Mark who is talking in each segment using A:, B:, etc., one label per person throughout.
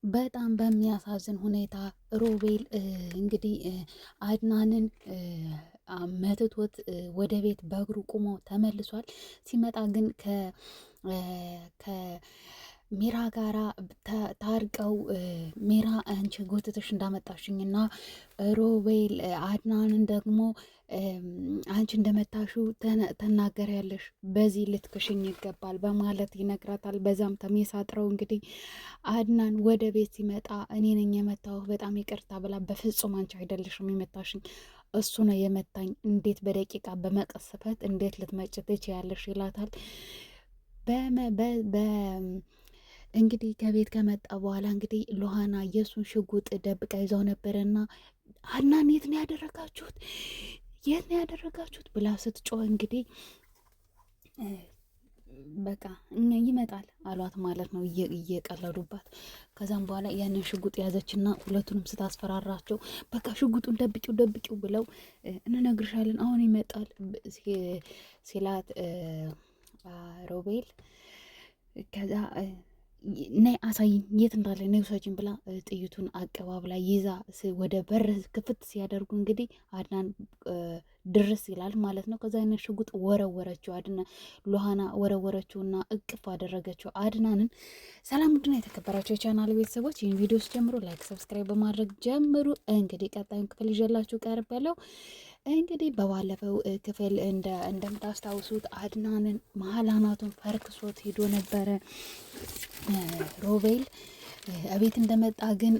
A: በጣም በሚያሳዝን ሁኔታ ሮቤል እንግዲህ አድናንን መትቶት ወደ ቤት በእግሩ ቁሞ ተመልሷል። ሲመጣ ግን ከሚራ ጋራ ታርቀው ሚራ አንቺ ጎትተሽ እንዳመጣሽኝና ሮቤል አድናንን ደግሞ አንቺ እንደመታሹ ተናገሪያለሽ፣ በዚህ ልትክሽኝ ይገባል በማለት ይነግራታል። በዛም ተሜሳጥረው እንግዲህ አድናን ወደ ቤት ሲመጣ እኔ ነኝ የመታሁህ በጣም ይቅርታ ብላ፣ በፍጹም አንቺ አይደለሽም የመታሽኝ እሱ ነው የመታኝ፣ እንዴት በደቂቃ በመቀሰፈት እንዴት ልትመጭ ትችያለሽ ይላታል። እንግዲህ ከቤት ከመጣ በኋላ እንግዲህ ሎሃና የእሱን ሽጉጥ ደብቃ ይዘው ነበረና አድናን የት ነው ያደረጋችሁት? የት ነው ያደረጋችሁት ብላ ስትጮህ እንግዲህ በቃ ይመጣል አሏት ማለት ነው እየቀለዱባት። ከዛም በኋላ ያንን ሽጉጥ ያዘችና ሁለቱንም ስታስፈራራቸው በቃ ሽጉጡን ደብቂው ደብቂው ብለው እንነግርሻለን አሁን ይመጣል ሲላት ሮቤል ከዛ ነይ አሳይኝ የት እንዳለ ነይ ውሰጂኝ ብላ ጥይቱን አቀባብላ ይዛ ወደ በር ክፍት ሲያደርጉ እንግዲህ አድናን ድርስ ይላል ማለት ነው። ከዛ አይነት ሽጉጥ ወረወረችው ሎሃና ወረወረችውና እቅፍ አደረገችው አድናንን። ሰላም ውድና የተከበራቸው የቻናል ቤተሰቦች ይህን ቪዲዮ ጀምሮ ላይክ፣ ሰብስክራይብ በማድረግ ጀምሩ። እንግዲህ ቀጣዩን ክፍል ይዤላችሁ ቀርብ ያለው እንግዲህ በባለፈው ክፍል እንደምታስታውሱት አድናንን መሀል አናቱን ፈርክሶት ሄዶ ነበረ ሮቤል። እቤት እንደመጣ ግን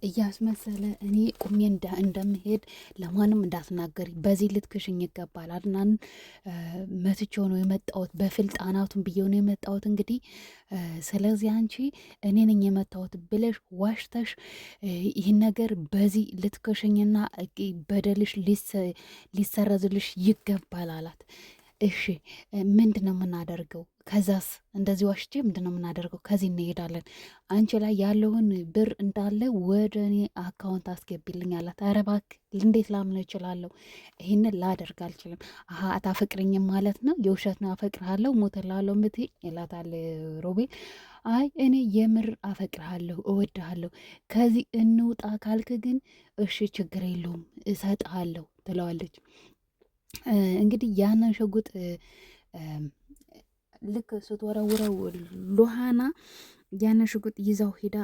A: እያስመሰለ እኔ ቁሜ እንደምሄድ ለማንም እንዳትናገሪ፣ በዚህ ልትክሽኝ ይገባል፣ አድናን መትቼው ነው የመጣሁት፣ በፍልጥ አናቱን ብዬው ነው የመጣሁት። እንግዲህ ስለዚህ አንቺ እኔ ነኝ የመታሁት ብለሽ ዋሽተሽ ይህን ነገር በዚህ ልትክሽኝና በደልሽ ሊሰረዝልሽ ይገባል አላት። እሺ ምንድን ነው የምናደርገው? ከዛስ እንደዚህ ዋሽቼ ምንድን ነው የምናደርገው? ከዚህ እንሄዳለን። አንቺ ላይ ያለውን ብር እንዳለ ወደ እኔ አካውንት አስገቢልኝ አላት። ኧረ እባክህ እንዴት ላምነው እችላለሁ? ይህንን ላደርግ አልችልም። አሀ አታፈቅርኝም ማለት ነው? የውሸት ነው አፈቅርሃለሁ ሞተላለሁ ምትይ ይላታል ሮቤል። አይ እኔ የምር አፈቅርሃለሁ እወድሃለሁ፣ ከዚህ እንውጣ ካልክ ግን እሺ ችግር የለውም እሰጥሃለሁ ትለዋለች። እንግዲህ ያንን ሽጉጥ ልክ ስትወረውረው ሎሃና ያንን ሽጉጥ ይዛው ሄዳ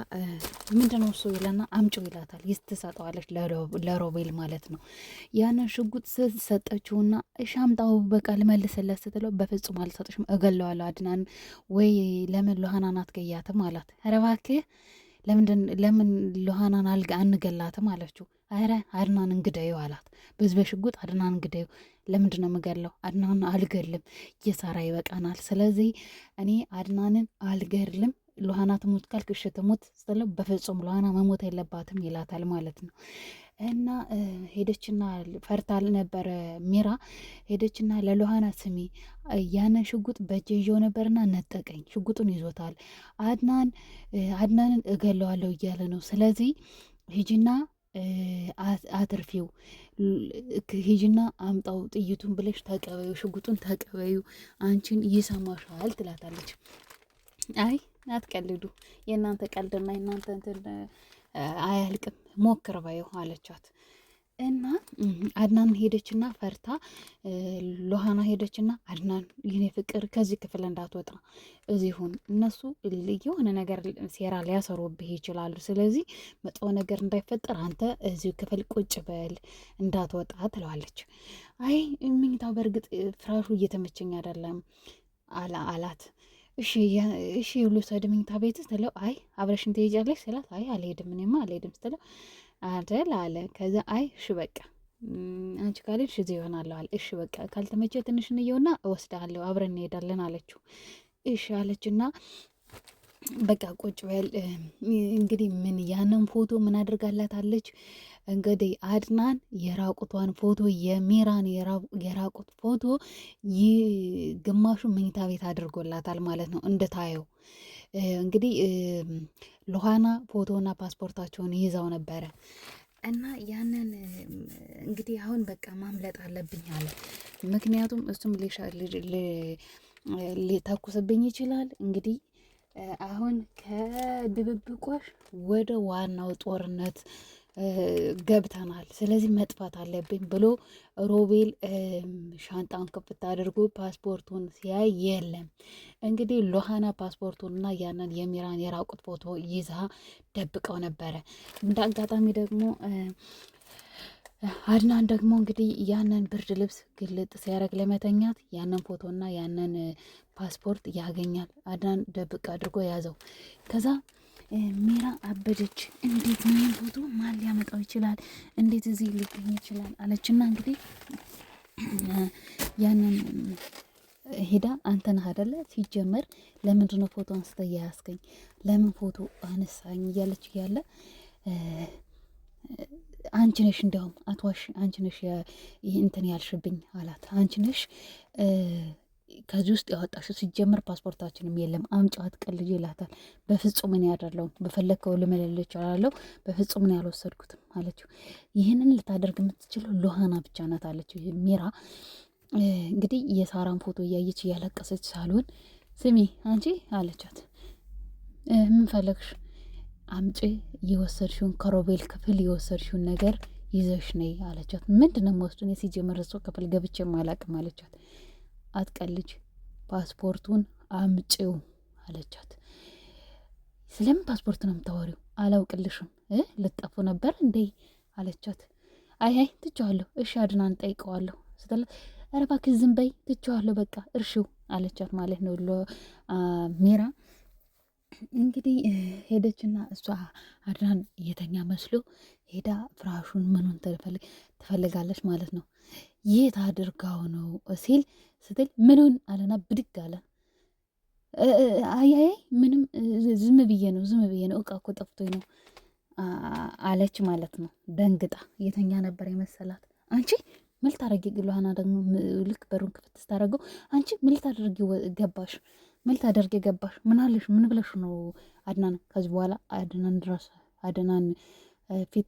A: ምንድነው እሱ ይለና አምጪው ይላታል። ትሰጠዋለች ለሮቤል ማለት ነው። ያንን ሽጉጥ ስትሰጠችውና እሺ አምጣው በቃ ልመልስለት ስትለው በፍጹም አልሰጥሽም እገለዋለሁ አድናን፣ ወይ ለምን ሎሃናን አትገያትም አላት። ኧረ እባክህ ለምን ሎሃናን አንገላትም አለችው። አረ አድናን እንግደዩ አላት። በዚህ በሽጉጥ አድናን እንግደዩ። ለምንድን ነው የምገለው? አድናን አልገልም፣ እየሰራ ይበቃናል። ስለዚህ እኔ አድናንን አልገድልም፣ ሎሃና ትሞት ካልክ እሺ ትሞት ስትለው በፍጹም ሎሃና መሞት የለባትም ይላታል ማለት ነው። እና ሄደችና ፈርታል ነበረ ሚራ ሄደችና ለሎሃና ስሚ ያንን ሽጉጥ በእጄ ይዤው ነበርና ነጠቀኝ፣ ሽጉጡን ይዞታል፣ አድናንን እገለዋለሁ እያለ ነው። ስለዚህ ሂጂና አትርፊው፣ ሂጂና አምጣው ጥይቱን ብለሽ ተቀበዩ፣ ሽጉጡን ተቀበዩ፣ አንቺን ይሰማሻል ትላታለች። አይ አትቀልዱ፣ የእናንተ ቀልድና የእናንተ እንትን አያልቅም፣ ሞክር ባየው አለቻት። እና አድናን ሄደችና ፈርታ ሎሃና ሄደችና አድናን ይህኔ ፍቅር ከዚህ ክፍል እንዳትወጣ እዚሁን፣ እነሱ የሆነ ነገር ሴራ ሊያሰሩብህ ይችላሉ። ስለዚህ መጥፎ ነገር እንዳይፈጠር አንተ እዚሁ ክፍል ቁጭ በል እንዳትወጣ ትለዋለች። አይ ምኝታው በእርግጥ ፍራሹ እየተመቸኝ አይደለም አላት። እሺ ልውሰድ መኝታ ቤት ስትለው አይ አብረሽን ትሄጃለሽ ስላት አይ አልሄድም እኔማ አልሄድም ስትለው አደል አለ። ከዛ አይ እሺ በቃ አንቺ ካልሄድሽ እዚህ ይሆናለሁ አለ። እሺ በቃ ካልተመቸ ትንሽ እንየውና እወስድሃለሁ አብረን እንሄዳለን አለችው። እሺ አለችና በቃ ቁጭ በል እንግዲህ ምን ያንን ፎቶ ምን አድርጋላታለች እንግዲህ አድናን የራቁቷን ፎቶ የሚራን የራቁት ፎቶ ግማሹ መኝታ ቤት አድርጎላታል ማለት ነው እንድታየው። እንግዲህ ሎሃና ፎቶና ፓስፖርታቸውን ይዘው ነበረ እና ያንን እንግዲህ አሁን በቃ ማምለጥ አለብኝ አለ። ምክንያቱም እሱም ሊተኩስብኝ ይችላል እንግዲህ አሁን ከድብብቆሽ ወደ ዋናው ጦርነት ገብተናል፣ ስለዚህ መጥፋት አለብኝ ብሎ ሮቤል ሻንጣውን ክፍት አድርጎ ፓስፖርቱን ሲያይ የለም። እንግዲህ ሎሃና ፓስፖርቱንና ያንን የሚራን የራቁት ፎቶ ይዛ ደብቀው ነበረ። እንደ አጋጣሚ ደግሞ አድናን ደግሞ እንግዲህ ያንን ብርድ ልብስ ግልጥ ሲያደርግ ለመተኛት ያንን ፎቶና ያንን ፓስፖርት ያገኛል። አድናን ደብቅ አድርጎ ያዘው። ከዛ ሜራ አበደች። እንዴት ነው ይህን ፎቶ ማን ሊያመጣው ይችላል? እንዴት እዚህ ሊገኝ ይችላል? አለችና እንግዲህ ያንን ሄዳ አንተ ነህ አይደለ? ሲጀመር ለምንድን ነው ፎቶ አንስተህ ያያስከኝ? ለምን ፎቶ አነሳኝ? እያለች እያለ አንቺ ነሽ እንዲያውም አትዋሽ፣ አንቺ ነሽ ይህ እንትን ያልሽብኝ አላት። አንቺ ነሽ ከዚህ ውስጥ ያወጣሽው። ሲጀመር ፓስፖርታችንም የለም አምጪው፣ አትቀልጂ ይላታል። በፍጹም እኔ አይደለሁም፣ በፈለግከው ልመለል እችላለሁ፣ በፍጹም እኔ አልወሰድኩትም አለችው። ይህንን ልታደርግ የምትችለው ሎሃና ብቻ ናት አለችው። ሜራ እንግዲህ የሳራን ፎቶ እያየች እያለቀሰች ሳልሆን ስሚ አንቺ አለቻት። ምን ፈለግሽ? አምጪ የወሰድሽውን ከሮቤል ክፍል የወሰድሽውን ነገር ይዘሽ ነይ አለቻት። ምንድን ነው የምወስዱን? ሲጀመር እሷ ክፍል ገብቼም አላቅም አለቻት። አትቀልጅ፣ ፓስፖርቱን አምጪው አለቻት። ስለምን ፓስፖርት ነው የምታወሪው? አላውቅልሽም። ልጠፉ ነበር እንዴ አለቻት። አይ ትቼዋለሁ። እሺ አድናን ጠይቀዋለሁ ስትላት፣ ኧረ እባክሽ ዝም በይ ትቼዋለሁ፣ በቃ እርሺው አለቻት ማለት ነው ሜራ። እንግዲህ ሄደችና እሷ አድናን እየተኛ መስሎ ሄዳ ፍራሹን ምኑን ትፈልጋለች ማለት ነው። የት አድርጋው ነው ሲል ስትል ምኑን አለና ብድግ አለ። አያይ ምንም ዝም ብዬ ነው እቃ እኮ ጠፍቶኝ ነው አለች ማለት ነው። ደንግጣ የተኛ ነበር የመሰላት። አንቺ ምን ልታደርጊ ሎሃና ደግሞ ልክ በሩን ክፍት ስታደርገው አንቺ ምን ልታደርጊ ገባሽ? ምን ልታደርጊ ገባሽ? ምን አለሽ? ምን ብለሽ ነው አድናን? ከዚህ በኋላ አድናን ፊት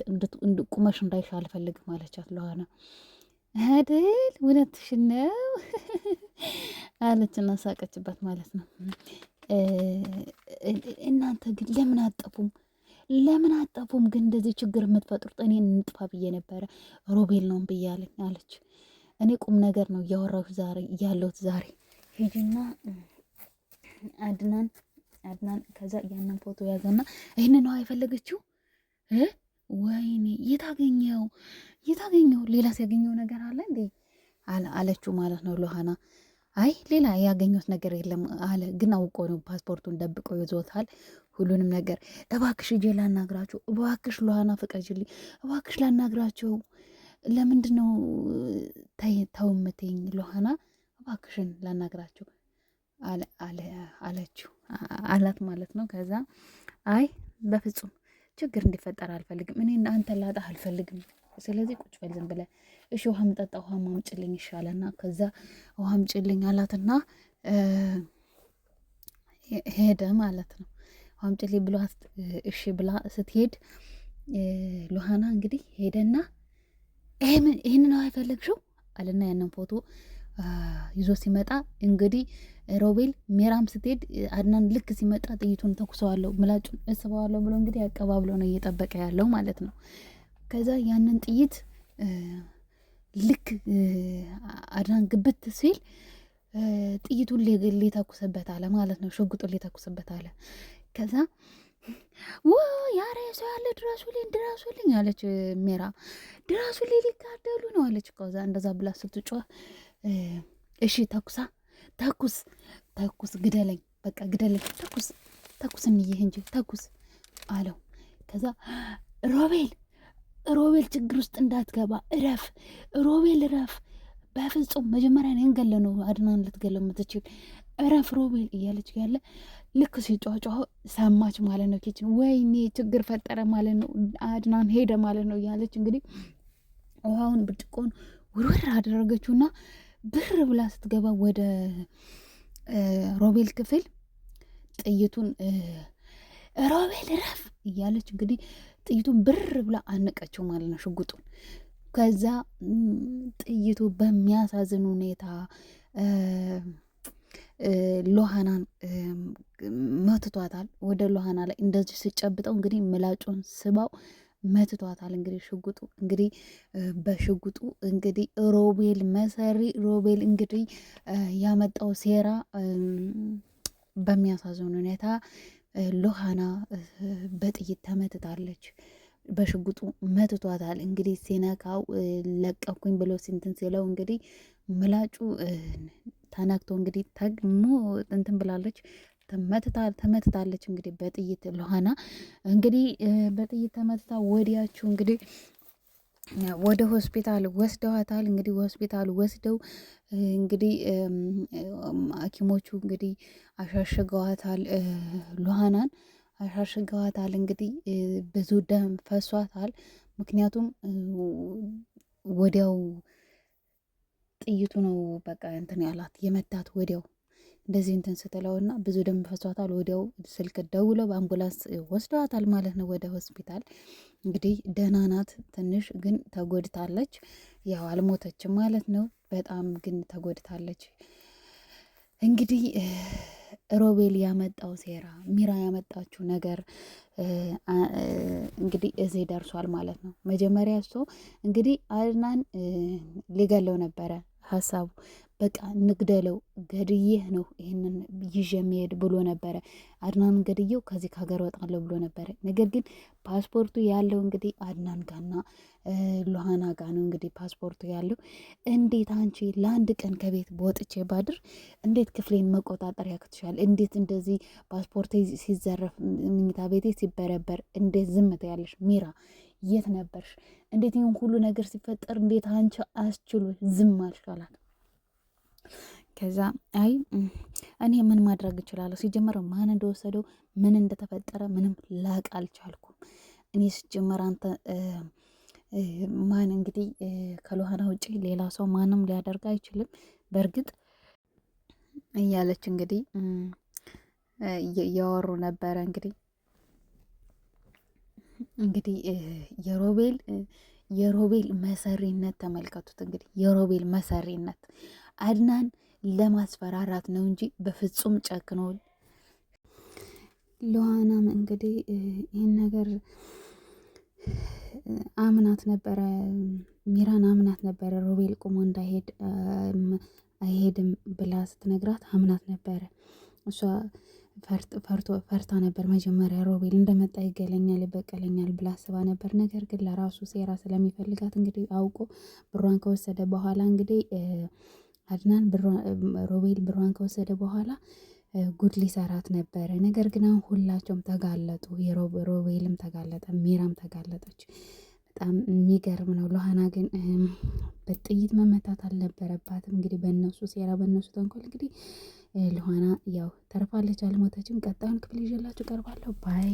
A: ቁመሽ እንዳይሽ አልፈልግም አለቻት ሎሃና። አይደል እውነትሽን ነው አለችና ሳቀችበት ማለት ነው። እናንተ ግን ለምን አጠፉም ግን እንደዚህ ችግር የምትፈጥሩት? እኔን እንጥፋ ብዬ ነበረ ሮቤል ነው ብያለኝ አለች። እኔ ቁም ነገር ነው እያወራሁሽ ያለሁት ዛሬ። ሂጂና አድናን ከዛ ያንን ፎቶ ያዘና ይህን ነው የፈለገችው። ወይኔ የታገኘው ሌላ ሲያገኘው ነገር አለ እንዴ አለችው ማለት ነው ሎሃና። አይ ሌላ ያገኘት ነገር የለም አለ። ግን አውቆ ነው ፓስፖርቱን ደብቆ ይዞታል ሁሉንም ነገር። እባክሽ እጄ ላናግራቸው፣ እባክሽ ሎሃና ፍቀጅልኝ፣ እባክሽ ላናግራቸው። ለምንድን ነው ተው የምትይኝ ሎሃና? እባክሽን ላናግራቸው አላት ማለት ነው። ከዛ አይ በፍጹም ችግር እንዲፈጠር አልፈልግም፣ እኔ አንተ ላጣ አልፈልግም። ስለዚህ ቁጭ በል ዝም ብለህ። እሺ ውሃ ምጠጣ፣ ውሃ ማምጭልኝ ይሻለና ከዛ ውሃ ምጭልኝ አላትና ሄደ ማለት ነው። ውሃ ምጭልኝ ብሏት እሺ ብላ ስትሄድ ሎሃና እንግዲህ ሄደና ይህን ነው አይፈለግሽው አለና ያንን ፎቶ ይዞ ሲመጣ እንግዲህ ሮቤል ሜራም ስትሄድ አድናን ልክ ሲመጣ ጥይቱን ተኩሰዋለሁ ምላጩን እስበዋለሁ ብሎ እንግዲህ አቀባብሎ ነው እየጠበቀ ያለው ማለት ነው። ከዛ ያንን ጥይት ልክ አድናን ግብት ሲል ጥይቱን ሊተኩስበት አለ ማለት ነው። ሽጉጡን ሊተኩስበት አለ። ከዛ ያረ ሰው ያለ ድረሱልኝ አለች ሜራ። ድረሱልኝ ሊጋደሉ ነው አለች። ከዛ እንደዛ ብላ ስትጮህ እሺ ተኩስ ግደለኝ፣ በቃ ግደለኝ፣ ተኩስ እንይህ እንጂ ተኩስ አለው። ከዛ ሮቤል ችግር ውስጥ እንዳትገባ እረፍ፣ ሮቤል እረፍ፣ በፍጹም መጀመሪያ እኔን ገለህ ነው አድናን ልትገለው የምትችል፣ እረፍ ሮቤል እያለች ያለ ልክ ሲጫጫሁ ሰማች ማለት ነው። ኪችን ወይኔ ችግር ፈጠረ ማለት ነው፣ አድናን ሄደ ማለት ነው እያለች እንግዲህ ውሃውን ብርጭቆን ውርወር አደረገችውና ብር ብላ ስትገባ ወደ ሮቤል ክፍል ጥይቱን ሮቤል እረፍ እያለች እንግዲህ ጥይቱን ብር ብላ አነቀችው ማለት ነው ሽጉጡን። ከዛ ጥይቱ በሚያሳዝን ሁኔታ ሎሃናን መትቷታል። ወደ ሎሃና ላይ እንደዚህ ስጨብጠው እንግዲህ ምላጩን ስባው መትቷታል። እንግዲህ ሽጉጡ እንግዲህ በሽጉጡ እንግዲህ ሮቤል መሰሪ ሮቤል እንግዲህ ያመጣው ሴራ በሚያሳዝን ሁኔታ ሎሃና በጥይት ተመትታለች። በሽጉጡ መትቷታል። እንግዲህ ሲነካው ለቀኩኝ ብሎ ሲንትን ሲለው እንግዲህ ምላጩ ተነክቶ እንግዲህ ተግሞ እንትን ብላለች፣ ተመትታለች። እንግዲህ በጥይት ሎሃና እንግዲህ በጥይት ተመትታ ወዲያችሁ እንግዲህ ወደ ሆስፒታል ወስደዋታል። እንግዲህ ሆስፒታል ወስደው እንግዲህ ሐኪሞቹ እንግዲህ አሻሽገዋታል። ሎሃናን አሻሽገዋታል። እንግዲህ ብዙ ደም ፈሷታል። ምክንያቱም ወዲያው ጥይቱ ነው በቃ እንትን ያላት የመታት ወዲያው እንደዚህ እንትን ስትለውና ብዙ ደም ፈሷታል። ወዲያው ስልክ ደውለው በአምቡላንስ ወስደዋታል ማለት ነው ወደ ሆስፒታል። እንግዲህ ደህና ናት፣ ትንሽ ግን ተጎድታለች። ያው አልሞተችም ማለት ነው፣ በጣም ግን ተጎድታለች። እንግዲህ ሮቤል ያመጣው ሴራ፣ ሚራ ያመጣችው ነገር እንግዲህ እዚህ ደርሷል ማለት ነው። መጀመሪያ እሱ እንግዲህ አድናን ሊገለው ነበረ ሀሳቡ። በቃ ንግደለው፣ ገድዬህ ነው ይህንን ይዤ የሚሄድ ብሎ ነበረ። አድናን ገድየው ከዚህ ከሀገር ወጣለሁ ብሎ ነበረ። ነገር ግን ፓስፖርቱ ያለው እንግዲህ አድናን ጋና ሎሃና ጋ ነው እንግዲህ ፓስፖርቱ ያለው። እንዴት አንቺ ለአንድ ቀን ከቤት በወጥቼ ባድር እንዴት ክፍሌን መቆጣጠር ያክትሻል? እንዴት እንደዚህ ፓስፖርት ሲዘረፍ ምኝታ ቤቴ ሲበረበር እንዴት ዝም ትያለሽ? ሚራ የት ነበርሽ? እንዴት ይህን ሁሉ ነገር ሲፈጠር እንዴት አንቺ አስችሎ ዝም አልሽ አላት። ከዛ አይ እኔ ምን ማድረግ እችላለሁ? ሲጀመር ማን እንደወሰደው ምን እንደተፈጠረ ምንም ላቅ አልቻልኩም። እኔ ሲጀመር አንተ ማን እንግዲህ ከሎሃና ውጭ ሌላ ሰው ማንም ሊያደርግ አይችልም በእርግጥ እያለች እንግዲህ እያወሩ ነበረ። እንግዲህ የሮቤል መሰሪነት ተመልከቱት። እንግዲህ የሮቤል መሰሪነት አድናን ለማስፈራራት ነው እንጂ በፍጹም ጨክኖ ሎሃናም እንግዲህ ይህን ነገር አምናት ነበረ፣ ሚራን አምናት ነበረ። ሮቤል ቁሞ እንዳይሄድ አይሄድም ብላ ስትነግራት አምናት ነበረ። እሷ ፈርታ ነበር መጀመሪያ ሮቤል እንደመጣ ይገለኛል፣ ይበቀለኛል ብላ አስባ ነበር። ነገር ግን ለራሱ ሴራ ስለሚፈልጋት እንግዲህ አውቆ ብሯን ከወሰደ በኋላ እንግዲህ አድናን ሮቤል ብሯን ከወሰደ በኋላ ጉድ ሊሰራት ነበረ። ነገር ግን አሁን ሁላቸውም ተጋለጡ። ሮቤልም ተጋለጠ፣ ሚራም ተጋለጠች። በጣም የሚገርም ነው። ሎሃና ግን በጥይት መመታት አልነበረባትም። እንግዲህ በእነሱ ሴራ፣ በእነሱ ተንኮል እንግዲህ ሎሃና ያው ተርፋለች፣ አልሞተችም። ቀጣዩን ክፍል ይዤላችሁ ቀርባለሁ። ባይ